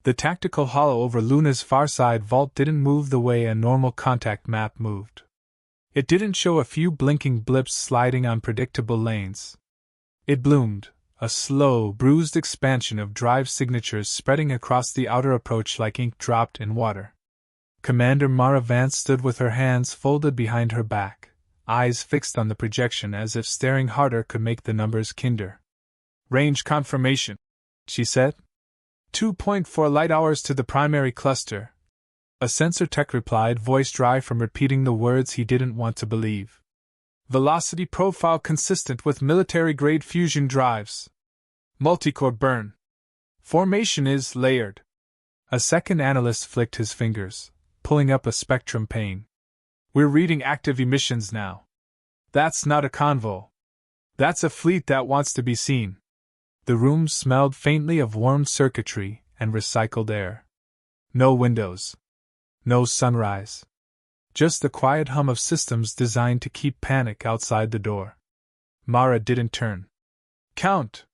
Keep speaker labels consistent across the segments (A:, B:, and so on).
A: The tactical hollow over Luna's far side vault didn't move the way a normal contact map moved. It didn't show a few blinking blips sliding on predictable lanes. It bloomed, a slow, bruised expansion of drive signatures spreading across the outer approach like ink dropped in water. Commander Mara Vance stood with her hands folded behind her back, eyes fixed on the projection as if staring harder could make the numbers kinder. "Range confirmation," she said. 2.4 light hours to the primary cluster. A sensor tech replied, voice dry from repeating the words he didn't want to believe. "Velocity profile consistent with military-grade fusion drives. Multicore burn. Formation is layered." A second analyst flicked his fingers, pulling up a spectrum pane. "We're reading active emissions now. That's not a convo. That's a fleet that wants to be seen." The room smelled faintly of warmed circuitry and recycled air. No windows. No sunrise. Just the quiet hum of systems designed to keep panic outside the door. Mara didn't turn. "Count."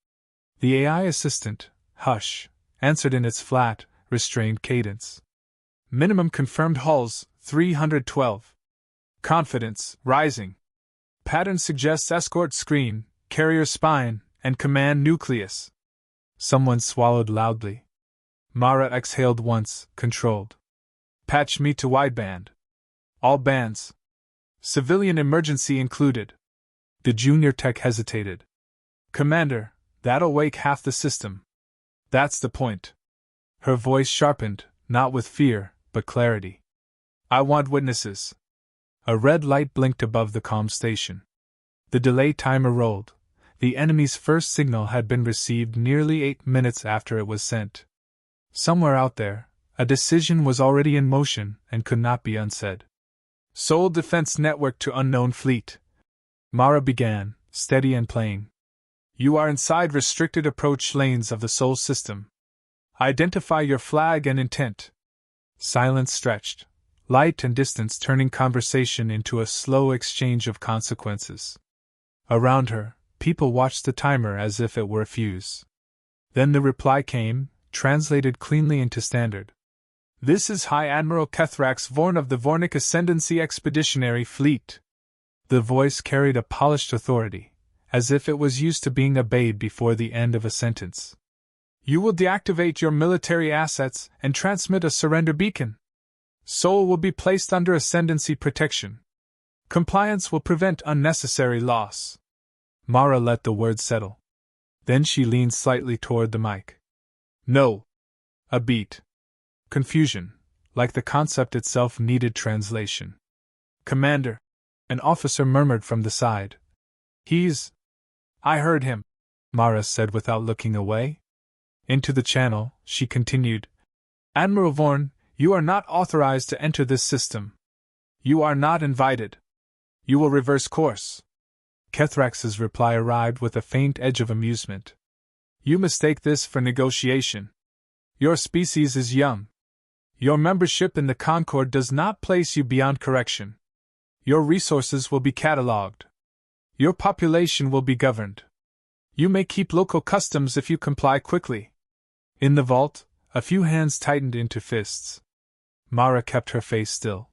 A: The AI assistant, hush, answered in its flat, restrained cadence. "Minimum confirmed hulls, 312. Confidence, rising. Pattern suggests escort screen, carrier spine, and command nucleus." Someone swallowed loudly. Mara exhaled once, controlled. "Patch me to wideband. All bands. Civilian emergency included." The junior tech hesitated. "Commander, that'll wake half the system." "That's the point." Her voice sharpened, not with fear, but clarity. "I want witnesses." A red light blinked above the comm station. The delay timer rolled. The enemy's first signal had been received nearly 8 minutes after it was sent. Somewhere out there, a decision was already in motion and could not be unsaid. "Sol Defense Network to unknown fleet," Mara began, steady and plain. "You are inside restricted approach lanes of the Sol system. Identify your flag and intent." Silence stretched, light and distance turning conversation into a slow exchange of consequences. Around her, people watched the timer as if it were a fuse. Then the reply came, translated cleanly into Standard. "This is High Admiral Kethrax Vorn of the Vornic Ascendancy Expeditionary Fleet." The voice carried a polished authority, as if it was used to being obeyed before the end of a sentence. "You will deactivate your military assets and transmit a surrender beacon. Sol will be placed under Ascendancy protection. Compliance will prevent unnecessary loss." Mara let the words settle. Then she leaned slightly toward the mic. "No." A beat. Confusion, like the concept itself, needed translation. "Commander," an officer murmured from the side. "He's—" "I heard him," Mara said without looking away. Into the channel, she continued. "Admiral Vorn, you are not authorized to enter this system. You are not invited. You will reverse course." Kethrax's reply arrived with a faint edge of amusement. "You mistake this for negotiation. Your species is young. Your membership in the Concord does not place you beyond correction. Your resources will be catalogued. Your population will be governed. You may keep local customs if you comply quickly." In the vault, a few hands tightened into fists. Mara kept her face still.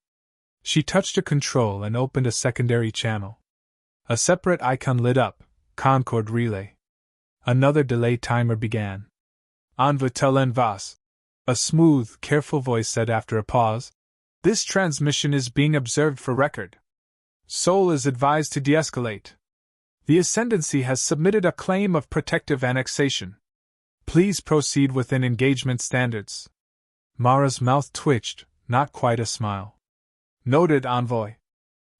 A: She touched a control and opened a secondary channel. A separate icon lit up, Concord Relay. Another delay timer began. "Enva telen vas," a smooth, careful voice said after a pause. "This transmission is being observed for record. Sol is advised to de-escalate. The Ascendancy has submitted a claim of protective annexation. Please proceed within engagement standards." Mara's mouth twitched, not quite a smile. "Noted, Envoy.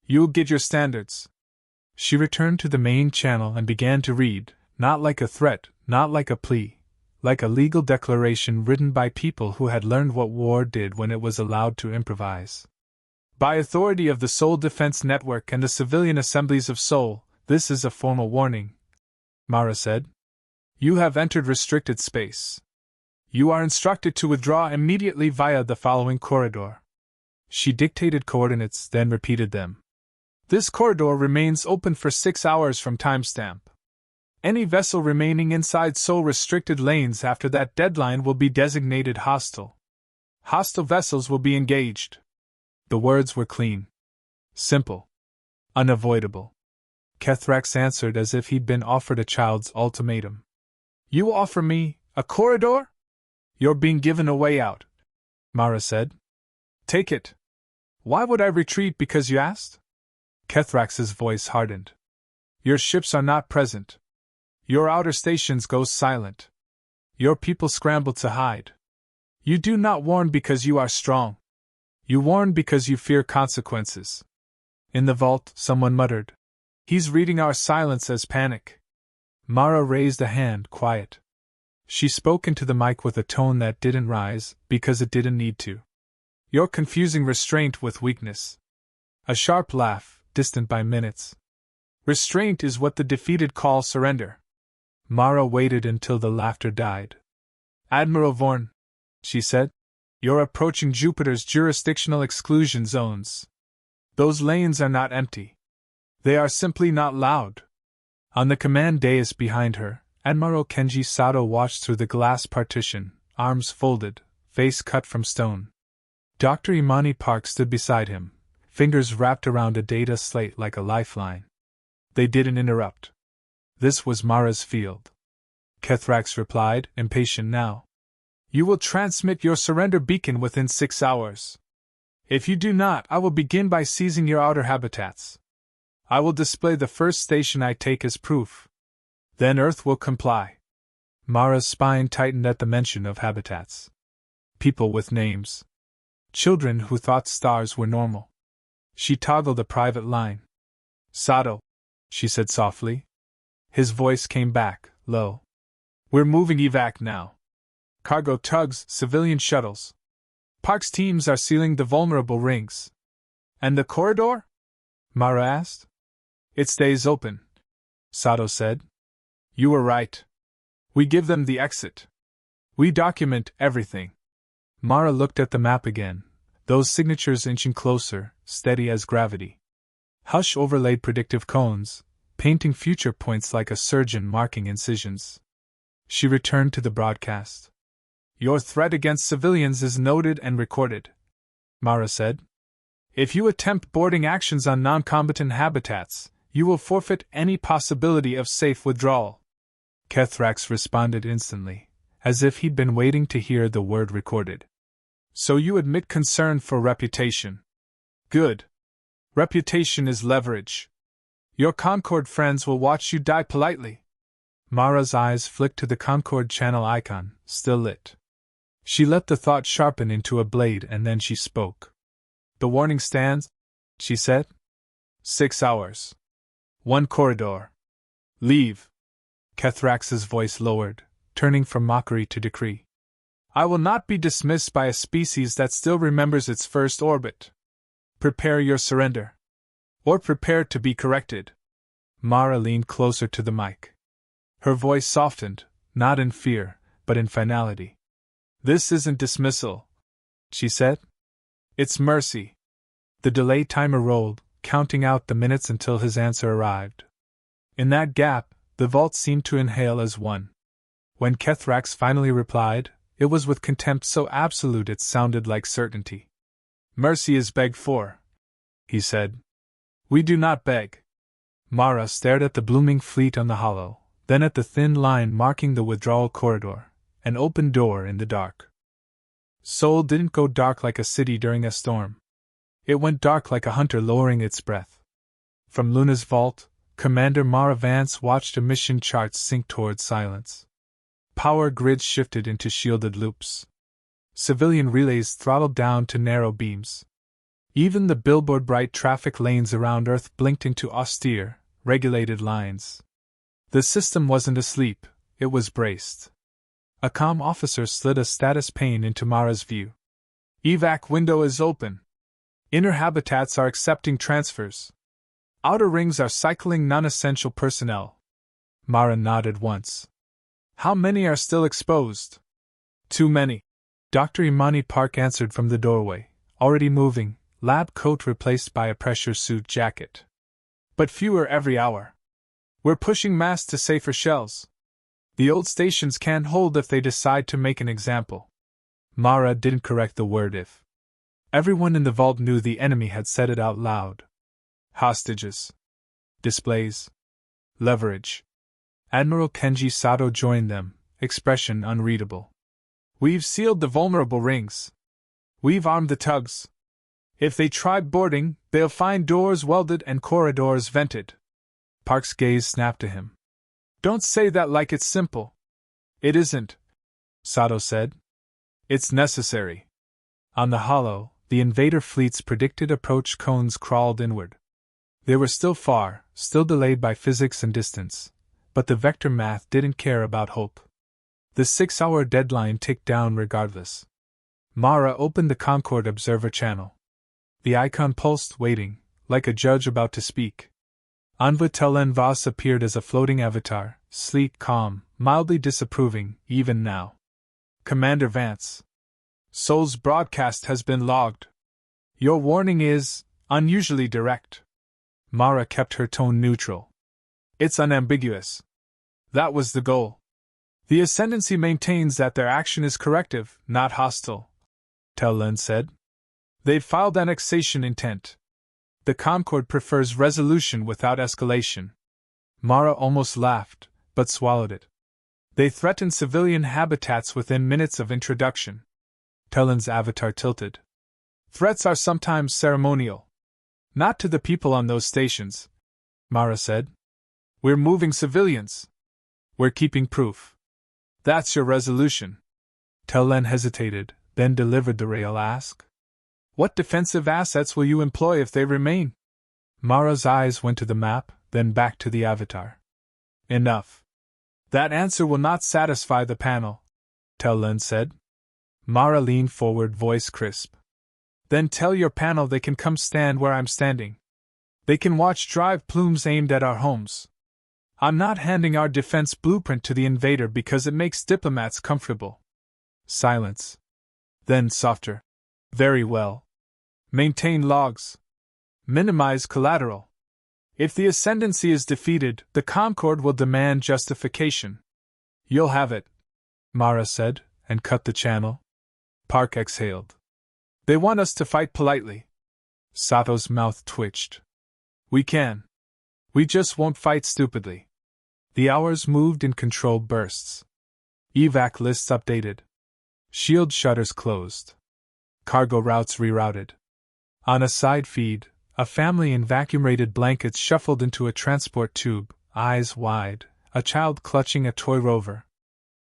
A: You'll get your standards." She returned to the main channel and began to read, not like a threat, not like a plea, like a legal declaration written by people who had learned what war did when it was allowed to improvise. "By authority of the Sol Defense Network and the civilian assemblies of Sol, this is a formal warning," Mara said. "You have entered restricted space. You are instructed to withdraw immediately via the following corridor." She dictated coordinates, then repeated them. "This corridor remains open for 6 hours from timestamp. Any vessel remaining inside sole restricted lanes after that deadline will be designated hostile. Hostile vessels will be engaged. The words were clean. Simple. Unavoidable. Kethrax answered as if he'd been offered a child's ultimatum. You offer me a corridor? You're being given a way out, Mara said. Take it. Why would I retreat because you asked? Kethrax's voice hardened. Your ships are not present. Your outer stations go silent. Your people scramble to hide. You do not warn because you are strong. You warn because you fear consequences. In the vault, someone muttered. He's reading our silence as panic. Mara raised a hand, quiet. She spoke into the mic with a tone that didn't rise, because it didn't need to. You're confusing restraint with weakness. A sharp laugh, distant by minutes. Restraint is what the defeated call surrender. Mara waited until the laughter died. Admiral Vorn, she said, you're approaching Jupiter's jurisdictional exclusion zones. Those lanes are not empty. They are simply not loud. On the command dais behind her, Admiral Kenji Sato watched through the glass partition, arms folded, face cut from stone. Dr. Imani Park stood beside him, fingers wrapped around a data slate like a lifeline. They didn't interrupt. This was Mara's field. Kethrax replied, impatient now. You will transmit your surrender beacon within 6 hours. If you do not, I will begin by seizing your outer habitats. I will display the first station I take as proof. Then Earth will comply. Mara's spine tightened at the mention of habitats. People with names. Children who thought stars were normal. She toggled a private line. Sato, she said softly. His voice came back, low. We're moving evac now. Cargo tugs, civilian shuttles. Park's teams are sealing the vulnerable rings. And the corridor? Mara asked. It stays open, Sato said. You were right. We give them the exit. We document everything. Mara looked at the map again, those signatures inching closer, steady as gravity. Hush overlaid predictive cones, painting future points like a surgeon marking incisions. She returned to the broadcast. Your threat against civilians is noted and recorded, Mara said. If you attempt boarding actions on non-combatant habitats, you will forfeit any possibility of safe withdrawal. Kethrax responded instantly, as if he'd been waiting to hear the word recorded. So you admit concern for reputation. Good. Reputation is leverage. Your Concord friends will watch you die politely. Mara's eyes flicked to the Concord channel icon, still lit. She let the thought sharpen into a blade and then she spoke. The warning stands, she said. 6 hours. 1 corridor. Leave. Kethrax's voice lowered, turning from mockery to decree. I will not be dismissed by a species that still remembers its first orbit. Prepare your surrender. Or prepare to be corrected. Mara leaned closer to the mic. Her voice softened, not in fear, but in finality. This isn't dismissal, she said. It's mercy. The delay timer rolled, counting out the minutes until his answer arrived. In that gap, the vault seemed to inhale as one. When Kethrax finally replied, it was with contempt so absolute it sounded like certainty. Mercy is begged for, he said. We do not beg. Mara stared at the blooming fleet on the hollow, then at the thin line marking the withdrawal corridor, an open door in the dark. Seoul didn't go dark like a city during a storm. It went dark like a hunter lowering its breath. From Luna's vault, Commander Mara Vance watched emission charts sink toward silence. Power grids shifted into shielded loops. Civilian relays throttled down to narrow beams. Even the billboard-bright traffic lanes around Earth blinked into austere, regulated lines. The system wasn't asleep, it was braced. A comm officer slid a status pane into Mara's view. Evac window is open. Inner habitats are accepting transfers. Outer rings are cycling non-essential personnel. Mara nodded once. How many are still exposed? Too many. Dr. Imani Park answered from the doorway, already moving, lab coat replaced by a pressure suit jacket. But fewer every hour. We're pushing mass to safer shells. The old stations can't hold if they decide to make an example. Mara didn't correct the word if. Everyone in the vault knew the enemy had said it out loud. Hostages. Displays. Leverage. Admiral Kenji Sato joined them, expression unreadable. We've sealed the vulnerable rings. We've armed the tugs. If they try boarding, they'll find doors welded and corridors vented. Park's gaze snapped to him. Don't say that like it's simple. It isn't, Sato said. It's necessary. On the hollow, the invader fleet's predicted approach cones crawled inward. They were still far, still delayed by physics and distance, but the vector math didn't care about hope. The 6-hour deadline ticked down regardless. Mara opened the Concord Observer channel. The icon pulsed, waiting, like a judge about to speak. Anva Telen Vos appeared as a floating avatar, sleek, calm, mildly disapproving, even now. Commander Vance. Sol's broadcast has been logged. Your warning is unusually direct. Mara kept her tone neutral. It's unambiguous. That was the goal. The Ascendancy maintains that their action is corrective, not hostile, Telen said. They've filed annexation intent. The Concord prefers resolution without escalation. Mara almost laughed, but swallowed it. They threaten civilian habitats within minutes of introduction. Telen's avatar tilted. Threats are sometimes ceremonial. Not to the people on those stations, Mara said. We're moving civilians. We're keeping proof. That's your resolution. Telen hesitated, then delivered the real ask. What defensive assets will you employ if they remain? Mara's eyes went to the map, then back to the avatar. Enough. That answer will not satisfy the panel, Telen said. Mara leaned forward, voice crisp. Then tell your panel they can come stand where I'm standing. They can watch drive plumes aimed at our homes. I'm not handing our defense blueprint to the invader because it makes diplomats comfortable. Silence. Then softer. Very well. Maintain logs. Minimize collateral. If the Ascendancy is defeated, the Concord will demand justification. You'll have it, Mara said, and cut the channel. Park exhaled. They want us to fight politely. Sato's mouth twitched. We can. We just won't fight stupidly. The hours moved in controlled bursts. Evac lists updated. Shield shutters closed. Cargo routes rerouted. On a side feed, a family in vacuum-rated blankets shuffled into a transport tube, eyes wide, a child clutching a toy rover.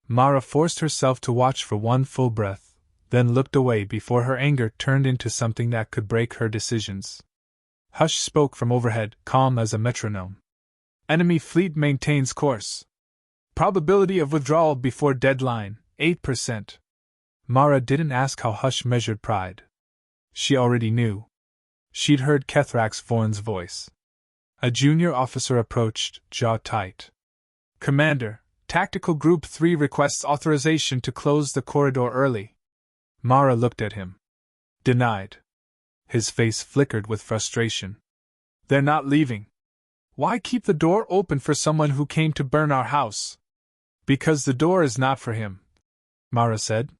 A: Mara forced herself to watch for one full breath, then looked away before her anger turned into something that could break her decisions. Hush spoke from overhead, calm as a metronome. Enemy fleet maintains course. Probability of withdrawal before deadline, 8%. Mara didn't ask how Hush measured pride. She already knew. She'd heard Kethrax Vorn's voice. A junior officer approached, jaw tight. Commander, Tactical Group 3 requests authorization to close the corridor early. Mara looked at him. Denied. His face flickered with frustration. They're not leaving. Why keep the door open for someone who came to burn our house? Because the door is not for him, Mara said.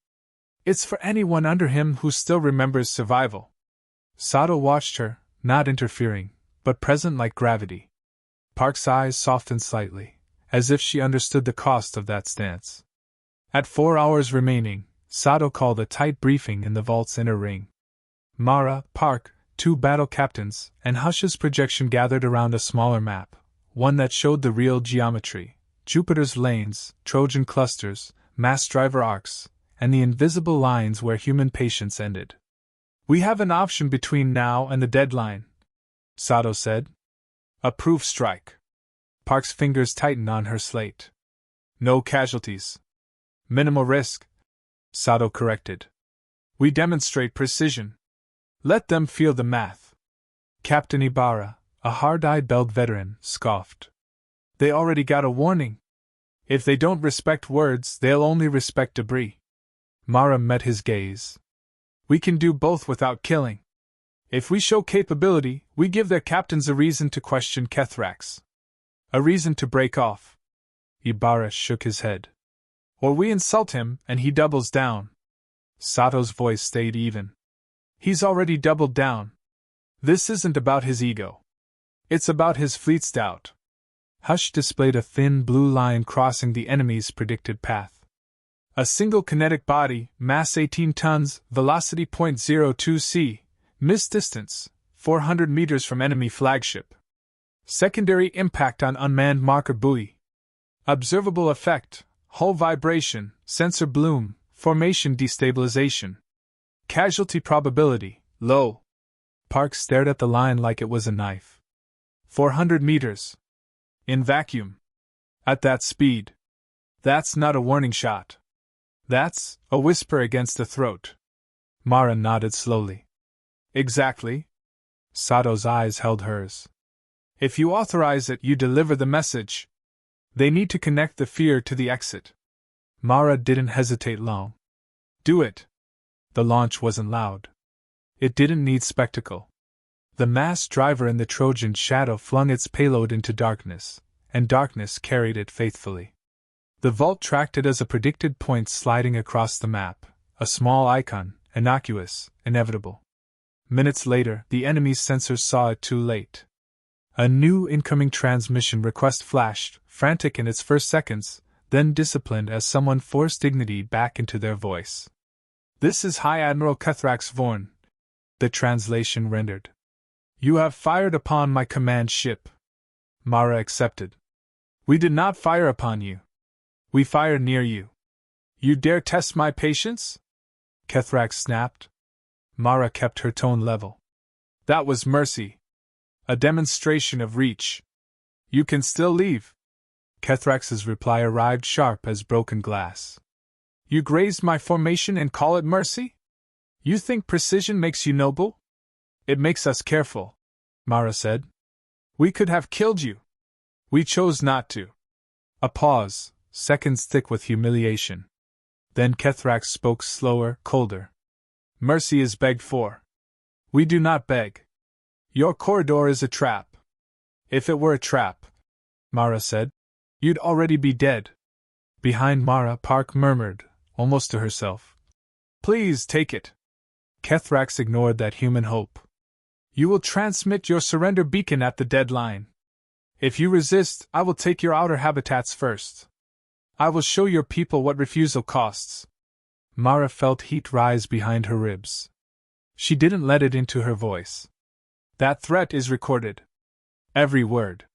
A: It's for anyone under him who still remembers survival. Sato watched her, not interfering, but present like gravity. Park's eyes softened slightly, as if she understood the cost of that stance. At 4 hours remaining, Sato called a tight briefing in the vault's inner ring. Mara, Park, 2 battle captains, and Hush's projection gathered around a smaller map, one that showed the real geometry, Jupiter's lanes, Trojan clusters, mass driver arcs, and the invisible lines where human patience ended. We have an option between now and the deadline, Sato said. A proof strike. Park's fingers tightened on her slate. No casualties. Minimal risk, Sato corrected. We demonstrate precision. Let them feel the math. Captain Ibarra, a hard-eyed Belt veteran, scoffed. They already got a warning. If they don't respect words, they'll only respect debris. Mara met his gaze. We can do both without killing. If we show capability, we give their captains a reason to question Kethrax. A reason to break off. Ibarra shook his head. Or we insult him and he doubles down. Sato's voice stayed even. He's already doubled down. This isn't about his ego. It's about his fleet's doubt. Hush displayed a thin blue line crossing the enemy's predicted path. A single kinetic body, mass 18 tons, velocity .02 c, missed distance, 400 meters from enemy flagship. Secondary impact on unmanned marker buoy. Observable effect, hull vibration, sensor bloom, formation destabilization. Casualty probability, low. Park stared at the line like it was a knife. 400 meters. In vacuum. At that speed. That's not a warning shot. That's a whisper against the throat. Mara nodded slowly. Exactly. Sato's eyes held hers. If you authorize it, you deliver the message. They need to connect the fear to the exit. Mara didn't hesitate long. Do it. The launch wasn't loud. It didn't need spectacle. The masked driver in the Trojan Shadow flung its payload into darkness, and darkness carried it faithfully. The vault tracked it as a predicted point sliding across the map, a small icon, innocuous, inevitable. Minutes later, the enemy's sensors saw it too late. A new incoming transmission request flashed, frantic in its first seconds, then disciplined as someone forced dignity back into their voice. This is High Admiral Kethrax Vorn. The translation rendered. You have fired upon my command ship. Mara accepted. We did not fire upon you. We fired near you. You dare test my patience? Kethrax snapped. Mara kept her tone level. That was mercy. A demonstration of reach. You can still leave. Kethrax's reply arrived sharp as broken glass. You grazed my formation and call it mercy? You think precision makes you noble? It makes us careful, Mara said. We could have killed you. We chose not to. A pause, seconds thick with humiliation. Then Kethrax spoke slower, colder. Mercy is begged for. We do not beg. Your corridor is a trap. If it were a trap, Mara said, you'd already be dead. Behind Mara, Park murmured, almost to herself. Please take it. Kethrax ignored that human hope. You will transmit your surrender beacon at the deadline. If you resist, I will take your outer habitats first. I will show your people what refusal costs. Mara felt heat rise behind her ribs. She didn't let it into her voice. That threat is recorded. Every word.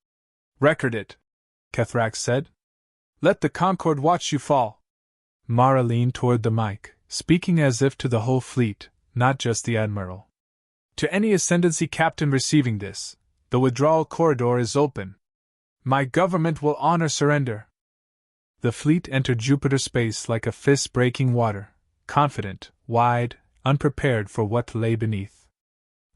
A: Record it, Kethrax said. Let the Concorde watch you fall. Mara leaned toward the mic, speaking as if to the whole fleet, not just the Admiral. To any Ascendancy captain receiving this, the withdrawal corridor is open. My government will honor surrender. The fleet entered Jupiter space like a fist breaking water, confident, wide, unprepared for what lay beneath.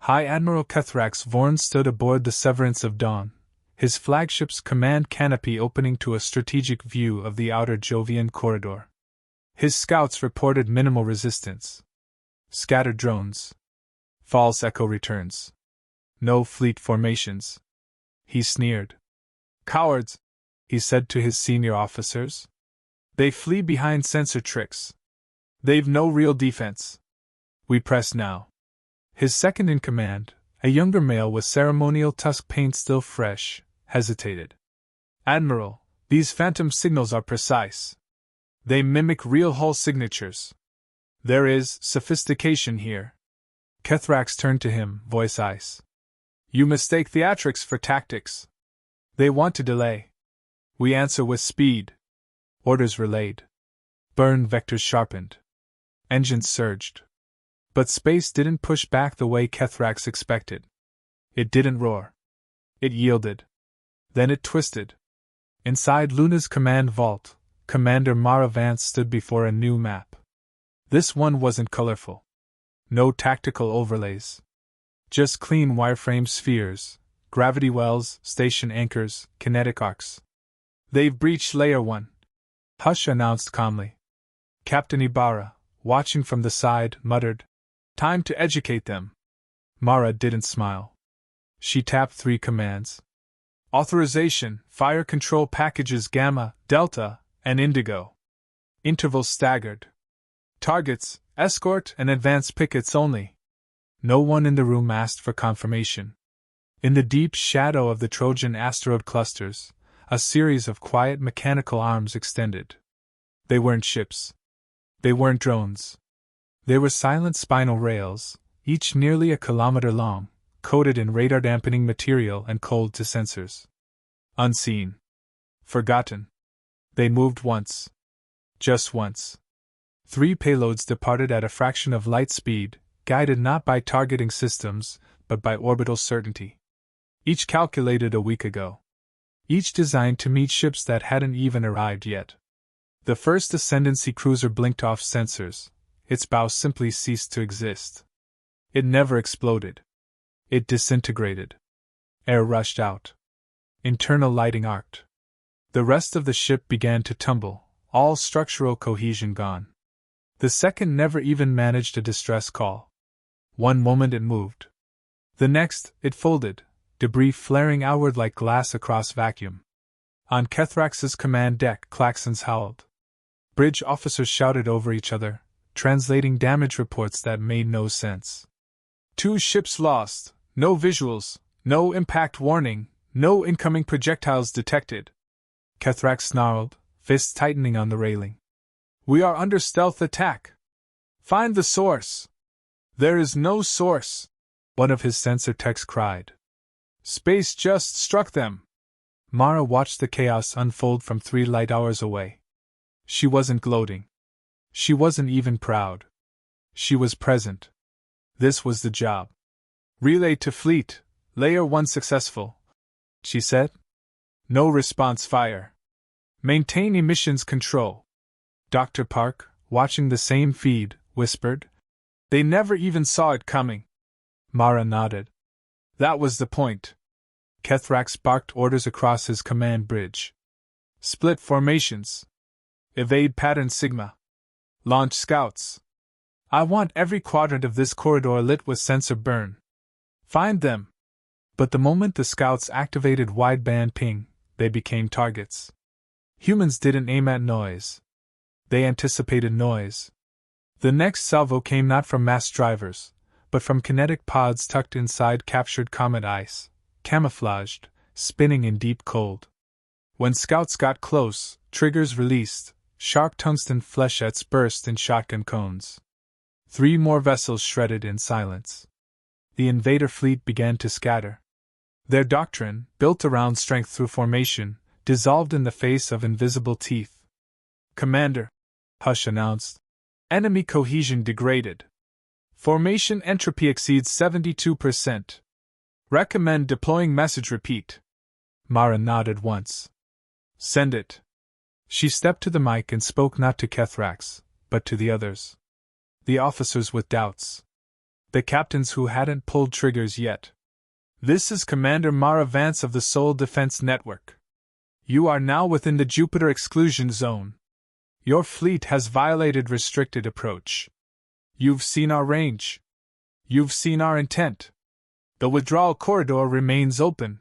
A: High Admiral Kethrax Vorn stood aboard the Severance of Dawn, his flagship's command canopy opening to a strategic view of the outer Jovian corridor. His scouts reported minimal resistance. Scattered drones. False echo returns. No fleet formations. He sneered. Cowards, he said to his senior officers. They flee behind sensor tricks. They've no real defense. We press now. His second in command, a younger male with ceremonial tusk paint still fresh, hesitated. Admiral, these phantom signals are precise. They mimic real hull signatures. There is sophistication here. Kethrax turned to him, voice ice. You mistake theatrics for tactics. They want to delay. We answer with speed. Orders relayed. Burn vectors sharpened. Engines surged. But space didn't push back the way Kethrax expected. It didn't roar. It yielded. Then it twisted. Inside Luna's command vault, Commander Mara Vance stood before a new map. This one wasn't colorful. No tactical overlays. Just clean wireframe spheres, gravity wells, station anchors, kinetic arcs. They've breached Layer 1. Hush announced calmly. Captain Ibarra, watching from the side, muttered, Time to educate them. Mara didn't smile. She tapped 3 commands. Authorization, fire control packages Gamma, Delta, and Indigo. Intervals staggered. Targets, escort, and advanced pickets only. No one in the room asked for confirmation. In the deep shadow of the Trojan asteroid clusters, a series of quiet mechanical arms extended. They weren't ships. They weren't drones. They were silent spinal rails, each nearly a kilometer long, coated in radar-dampening material and cold to sensors. Unseen. Forgotten. They moved once. Just once. 3 payloads departed at a fraction of light speed, guided not by targeting systems, but by orbital certainty. Each calculated a week ago. Each designed to meet ships that hadn't even arrived yet. The first Ascendancy cruiser blinked off sensors. Its bow simply ceased to exist. It never exploded. It disintegrated. Air rushed out. Internal lighting arced. The rest of the ship began to tumble, all structural cohesion gone. The second never even managed a distress call. One moment it moved. The next, it folded, debris flaring outward like glass across vacuum. On Kethrax's command deck, klaxons howled. Bridge officers shouted over each other, translating damage reports that made no sense. 2 ships lost, no visuals, no impact warning, no incoming projectiles detected. Kethrax snarled, fists tightening on the railing. We are under stealth attack. Find the source. There is no source, one of his sensor techs cried. Space just struck them. Mara watched the chaos unfold from 3 light hours away. She wasn't gloating. She wasn't even proud. She was present. This was the job. Relay to fleet, Layer 1 successful, she said. No response fire. Maintain emissions control. Dr. Park, watching the same feed, whispered. They never even saw it coming. Mara nodded. That was the point. Kethrax barked orders across his command bridge. Split formations. Evade pattern Sigma. Launch scouts. I want every quadrant of this corridor lit with sensor burn. Find them. But the moment the scouts activated wideband ping, they became targets. Humans didn't aim at noise. They anticipated noise. The next salvo came not from mass drivers, but from kinetic pods tucked inside captured comet ice, camouflaged, spinning in deep cold. When scouts got close, triggers released, sharp tungsten flechettes burst in shotgun cones. 3 more vessels shredded in silence. The invader fleet began to scatter. Their doctrine, built around strength through formation, dissolved in the face of invisible teeth. Commander, Hush announced. Enemy cohesion degraded. Formation entropy exceeds 72%. Recommend deploying message repeat. Mara nodded once. Send it. She stepped to the mic and spoke not to Kethrax, but to the others. The officers with doubts. The captains who hadn't pulled triggers yet. This is Commander Mara Vance of the Sol Defense Network. You are now within the Jupiter exclusion zone. Your fleet has violated restricted approach. You've seen our range. You've seen our intent. The withdrawal corridor remains open.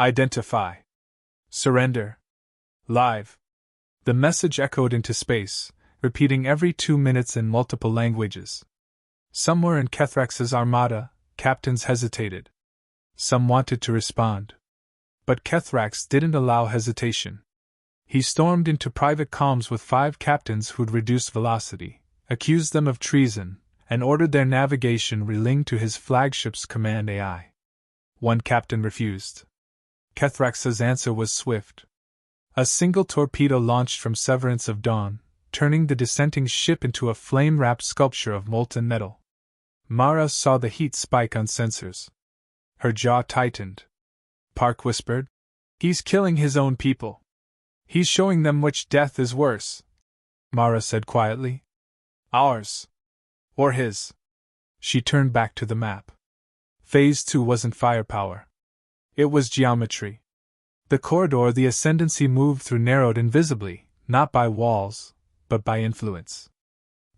A: Identify. Surrender. Live. The message echoed into space, repeating every 2 minutes in multiple languages. Somewhere in Kethrax's armada, captains hesitated. Some wanted to respond. But Kethrax didn't allow hesitation. He stormed into private comms with 5 captains who'd reduced velocity, accused them of treason, and ordered their navigation relinked to his flagship's command AI. One captain refused. Kethrax's answer was swift. A single torpedo launched from Severance of Dawn, turning the dissenting ship into a flame-wrapped sculpture of molten metal. Mara saw the heat spike on sensors. Her jaw tightened. Park whispered, "He's killing his own people. He's showing them which death is worse." Mara said quietly. "Ours. Or his." She turned back to the map. Phase 2 wasn't firepower. It was geometry. The corridor the Ascendancy moved through narrowed invisibly, not by walls, but by influence.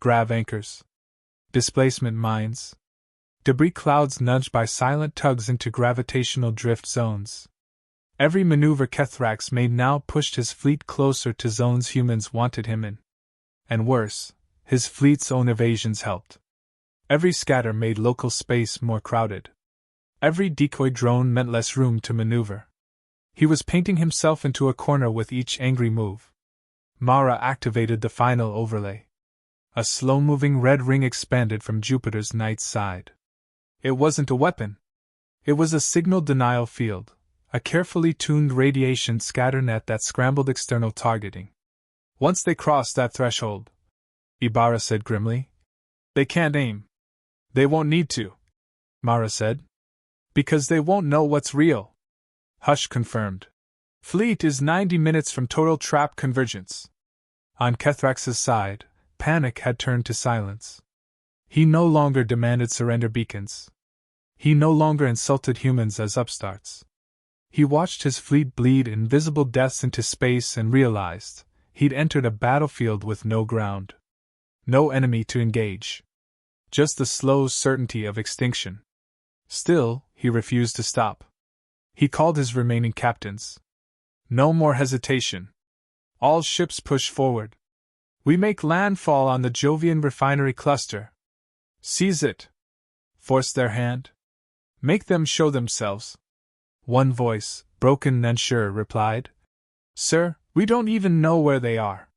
A: Grav anchors. Displacement mines. Debris clouds nudged by silent tugs into gravitational drift zones. Every maneuver Kethrax made now pushed his fleet closer to zones humans wanted him in. And worse, his fleet's own evasions helped. Every scatter made local space more crowded. Every decoy drone meant less room to maneuver. He was painting himself into a corner with each angry move. Mara activated the final overlay. A slow-moving red ring expanded from Jupiter's night side. It wasn't a weapon. It was a signal denial field, a carefully tuned radiation scatter net that scrambled external targeting. Once they crossed that threshold, Ibarra said grimly, they can't aim. They won't need to, Mara said. Because they won't know what's real. Hush confirmed. Fleet is 90 minutes from total trap convergence. On Kethrax's side, panic had turned to silence. He no longer demanded surrender beacons. He no longer insulted humans as upstarts. He watched his fleet bleed invisible deaths into space and realized he'd entered a battlefield with no ground. No enemy to engage. Just the slow certainty of extinction. Still, he refused to stop. He called his remaining captains. No more hesitation. All ships push forward. We make landfall on the Jovian refinery cluster. Seize it. Force their hand. Make them show themselves. One voice, broken and sure, replied, Sir, we don't even know where they are.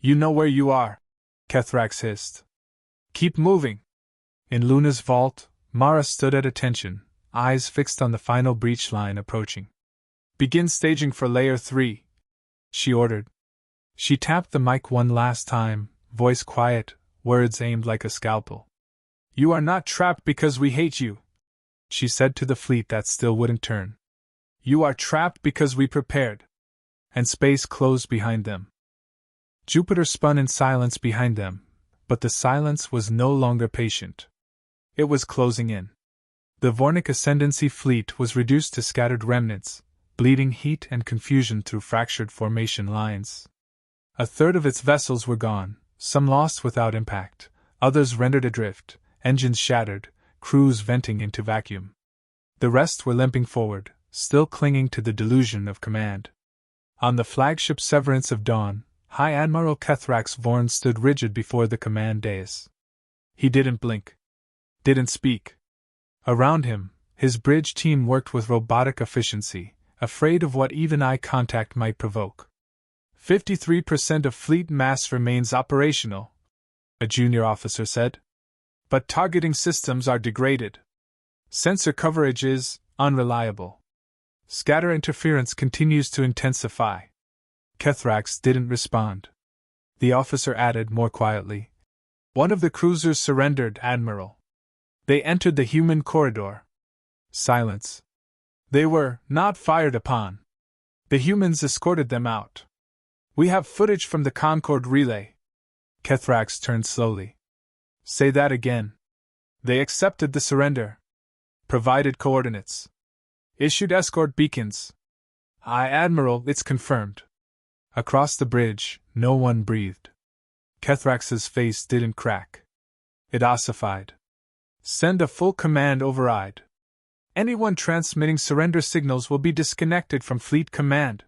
A: You know where you are, Kethrax hissed. Keep moving. In Luna's vault, Mara stood at attention, eyes fixed on the final breach line approaching. Begin staging for Layer 3, she ordered. She tapped the mic one last time, voice quiet, words aimed like a scalpel. You are not trapped because we hate you, she said to the fleet that still wouldn't turn. You are trapped because we prepared. And space closed behind them. Jupiter spun in silence behind them, but the silence was no longer patient. It was closing in. The Vornic Ascendancy fleet was reduced to scattered remnants, bleeding heat and confusion through fractured formation lines. A third of its vessels were gone, some lost without impact, others rendered adrift, engines shattered, crews venting into vacuum. The rest were limping forward, still clinging to the delusion of command. On the flagship Severance of Dawn, High Admiral Kethrax Vorn stood rigid before the command dais. He didn't blink. Didn't speak. Around him, his bridge team worked with robotic efficiency, afraid of what even eye contact might provoke. 53% of fleet mass remains operational, a junior officer said. But targeting systems are degraded. Sensor coverage is unreliable. Scatter interference continues to intensify. Kethrax didn't respond. The officer added more quietly. One of the cruisers surrendered, Admiral. They entered the human corridor. Silence. They were not fired upon. The humans escorted them out. We have footage from the Concord relay. Kethrax turned slowly. Say that again. They accepted the surrender. Provided coordinates. Issued escort beacons. Aye, Admiral, it's confirmed. Across the bridge, no one breathed. Kethrax's face didn't crack. It ossified. Send a full command override. Anyone transmitting surrender signals will be disconnected from fleet command.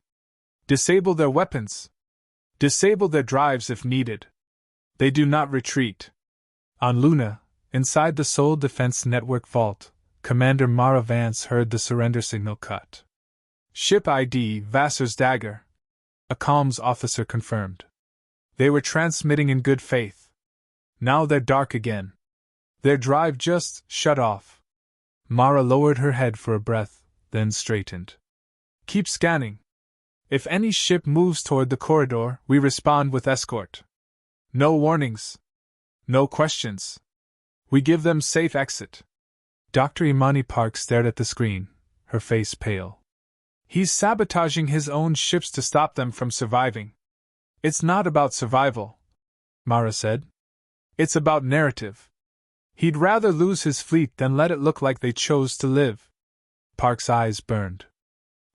A: Disable their weapons. Disable their drives if needed. They do not retreat. On Luna, inside the Soul Defense Network vault, Commander Mara Vance heard the surrender signal cut. Ship ID Vassar's Dagger, a comms officer confirmed. They were transmitting in good faith. Now they're dark again. Their drive just shut off. Mara lowered her head for a breath, then straightened. Keep scanning. If any ship moves toward the corridor, we respond with escort. No warnings. No questions. We give them safe exit. Dr. Imani Park stared at the screen, her face pale. He's sabotaging his own ships to stop them from surviving. It's not about survival, Mara said. It's about narrative. He'd rather lose his fleet than let it look like they chose to live. Park's eyes burned.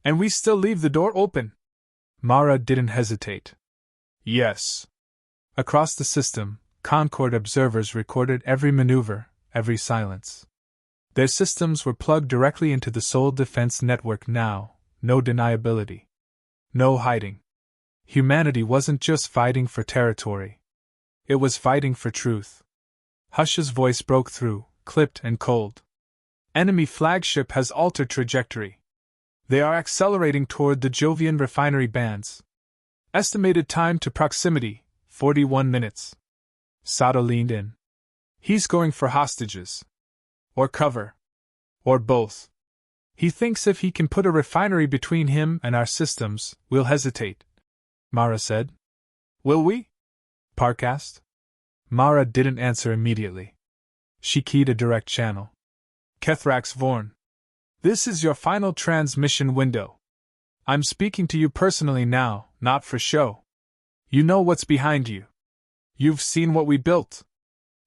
A: And we still leave the door open? Mara didn't hesitate. Yes. Across the system, Concord observers recorded every maneuver, every silence. Their systems were plugged directly into the Soul Defense Network now, no deniability. No hiding. Humanity wasn't just fighting for territory. It was fighting for truth. Hush's voice broke through, clipped and cold. Enemy flagship has altered trajectory. They are accelerating toward the Jovian refinery bands. Estimated time to proximity, 41 minutes. Sato leaned in. He's going for hostages. Or cover. Or both. He thinks if he can put a refinery between him and our systems, we'll hesitate. Mara said. Will we? Park asked. Mara didn't answer immediately. She keyed a direct channel. Kethrax Vorn. This is your final transmission window. I'm speaking to you personally now, not for show. You know what's behind you. You've seen what we built.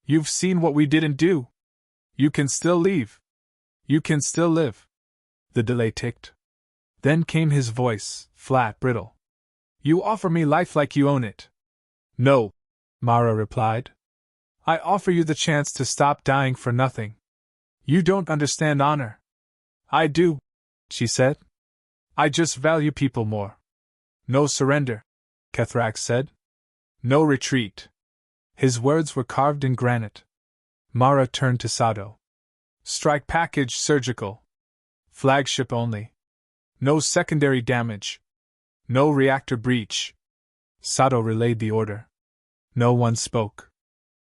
A: You've seen what we didn't do. You can still leave. You can still live. The delay ticked. Then came his voice, flat, brittle. You offer me life like you own it. No, Mara replied. I offer you the chance to stop dying for nothing. You don't understand honor. I do, she said. I just value people more. No surrender, Kethrax said. No retreat. His words were carved in granite. Mara turned to Sato. Strike package surgical. Flagship only. No secondary damage. No reactor breach. Sato relayed the order. No one spoke.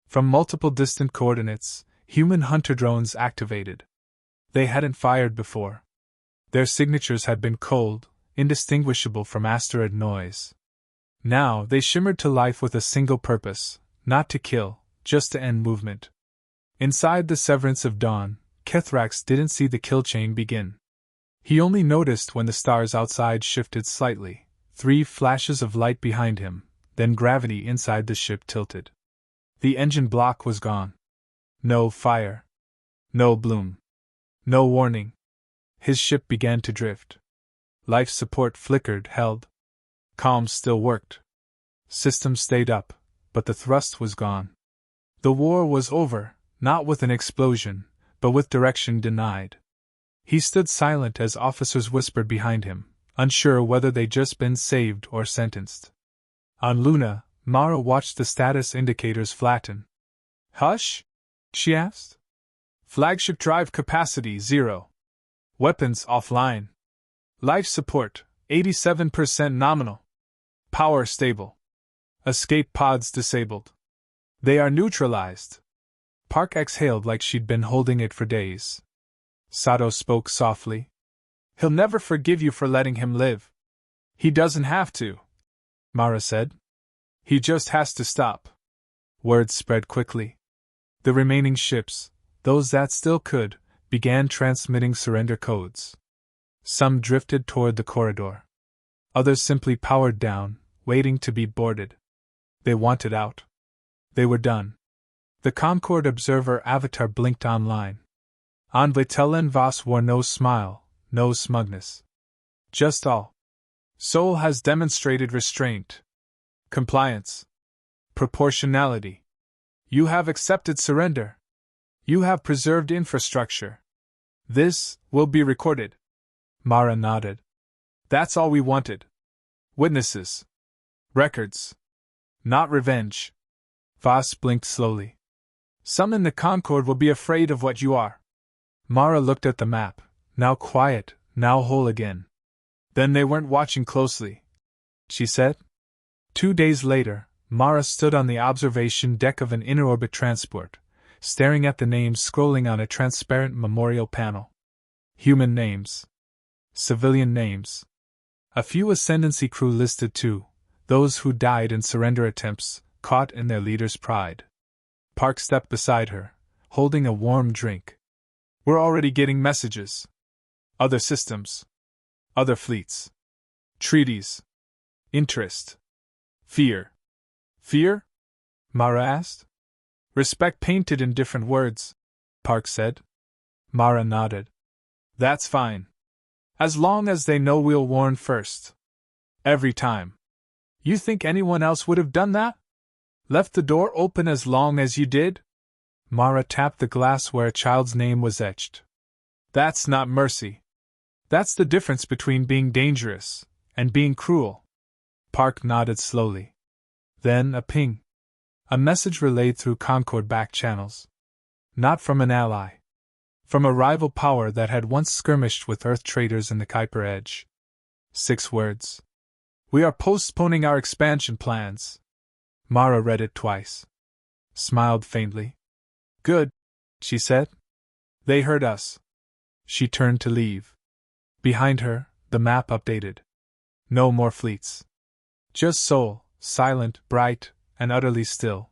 A: From multiple distant coordinates, human hunter drones activated. They hadn't fired before. Their signatures had been cold, indistinguishable from asteroid noise. Now they shimmered to life with a single purpose, not to kill, just to end movement. Inside the severance of dawn, Kethrax didn't see the kill chain begin. He only noticed when the stars outside shifted slightly, 3 flashes of light behind him, then gravity inside the ship tilted. The engine block was gone. No fire. No bloom. No warning. His ship began to drift. Life support flickered, held. Comms still worked. Systems stayed up, but the thrust was gone. The war was over, not with an explosion, but with direction denied. He stood silent as officers whispered behind him, unsure whether they'd just been saved or sentenced. On Luna, Mara watched the status indicators flatten. Hush? She asked. Flagship drive capacity 0. Weapons offline. Life support, 87% nominal. Power stable. Escape pods disabled. They are neutralized. Park exhaled like she'd been holding it for days. Sato spoke softly. He'll never forgive you for letting him live. He doesn't have to, Mara said. He just has to stop. Word spread quickly. The remaining ships, those that still could, began transmitting surrender codes. Some drifted toward the corridor. Others simply powered down, waiting to be boarded. They wanted out. They were done. The Concord Observer avatar blinked online. On Vitellen Voss wore no smile, no smugness. Just all. Soul has demonstrated restraint. Compliance. Proportionality. You have accepted surrender. You have preserved infrastructure. This will be recorded. Mara nodded. That's all we wanted. Witnesses. Records. Not revenge. Voss blinked slowly. Some in the Concord will be afraid of what you are. Mara looked at the map, now quiet, now whole again. Then they weren't watching closely, she said. 2 days later, Mara stood on the observation deck of an inner-orbit transport, staring at the names scrolling on a transparent memorial panel. Human names. Civilian names. A few Ascendancy crew listed too, those who died in surrender attempts, caught in their leader's pride. Park stepped beside her, holding a warm drink. We're already getting messages. Other systems. Other fleets. Treaties. Interest. Fear. Fear? Mara asked. Respect painted in different words, Park said. Mara nodded. That's fine. As long as they know we'll warn first. Every time. You think anyone else would have done that? Left the door open as long as you did? Mara tapped the glass where a child's name was etched. That's not mercy. That's the difference between being dangerous and being cruel. Park nodded slowly. Then a ping. A message relayed through Concord back channels. Not from an ally. From a rival power that had once skirmished with Earth traders in the Kuiper Edge. 6 words. We are postponing our expansion plans. Mara read it twice. Smiled faintly. Good, she said. They heard us. She turned to leave. Behind her, the map updated. No more fleets. Just Sol, silent, bright, and utterly still.